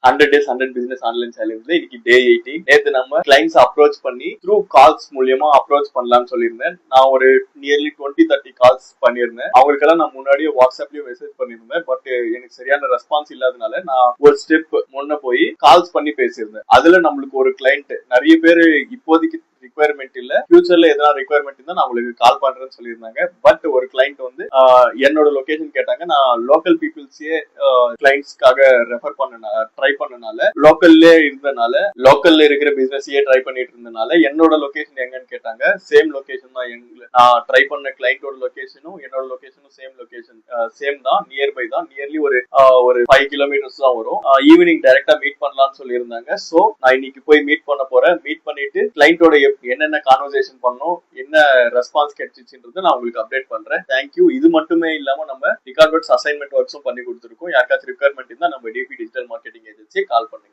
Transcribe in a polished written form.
100 days 100 business online சேலஞ்ச்ல இன்னைக்கு டே 80. நேத்து நம்ம கிளைண்ட்ஸ் அப்ரோச் பண்ணி த்ரூ கால்ஸ் மூலியமா அப்ரோச் பண்ணலாம்னு சொல்லியிருந்தேன். நான் ஒரு நியர்லி 20-30 கால்ஸ் பண்ணியிருந்தேன். அவங்களுக்கெல்லாம் நான் முன்னாடியே வாட்ஸ்அப்லயும் மெசேஜ் பண்ணியிருந்தேன். பட் எனக்கு சரியான ரெஸ்பான்ஸ் இல்லாதனால நான் ஒரு ஸ்டெப் முன்ன போய் கால்ஸ் பண்ணி பேசியிருந்தேன். அதுல நம்மளுக்கு ஒரு கிளைண்ட், நிறைய பேர் இப்போதைக்கு ரிக்வயர்மெண்ட் இல்ல, ஃபியூச்சர்ல எதனா ரிக்வயர்மெண்ட் இருந்தா நான் உங்களுக்கு கால் பண்றேன்னு சொல்லியிருந்தாங்க. பட் ஒரு கிளைண்ட் வந்து என்னோட லொகேஷன் கேட்டாங்க. நான் லோக்கல் பீப்புள்ஸே கிளைண்ட்ஸ்க்காக ரெஃபர் ட்ரை பண்ணனால, லோக்கல்லே இருந்தனால, லோக்கல்ல இருக்கிற பிசினஸையே ட்ரை பண்ணிட்டு இருந்தனால என்னோட லொகேஷன் எங்கன்னு கேட்டாங்க. சேம் லொகேஷன் தான். நான் ட்ரை பண்ண கிளைண்டோட லொகேஷனும் என்னோட லொகேஷனும் சேம் லொகேஷன், சேம் தான், நியர்பை தான். நியர்லி ஒரு 5 கிலோமீட்டர்ஸ் தான் வரும். ஈவினிங் டைரக்டா மீட் பண்ணலாம்னு சொல்லியிருந்தாங்க. சோ நான் இன்னைக்கு போய் மீட் பண்ண போறேன். மீட் பண்ணிட்டு கிளைண்டோட என்னென்ன கான்வர்சேஷன் பண்ணோம், என்ன ரெஸ்பான்ஸ் கிடைச்சிச்சுன்றது நான் உங்களுக்கு அப்டேட் பண்றேன். தேங்க்யூ. இது மட்டுமே இல்லாம நம்ம ரிகார்ட் ஒர்க்ஸ் அசைன்மெண்ட் ஒர்க்ஸும் பண்ணி கொடுத்துருக்கோம். யாருக்காச்சும் ரிக்வயர்மெண்ட் இருந்தா நம்ம டிபி டிஜிட்டல் மார்க்கெட்டிங் ஏஜென்சி கால் பண்ணுங்க.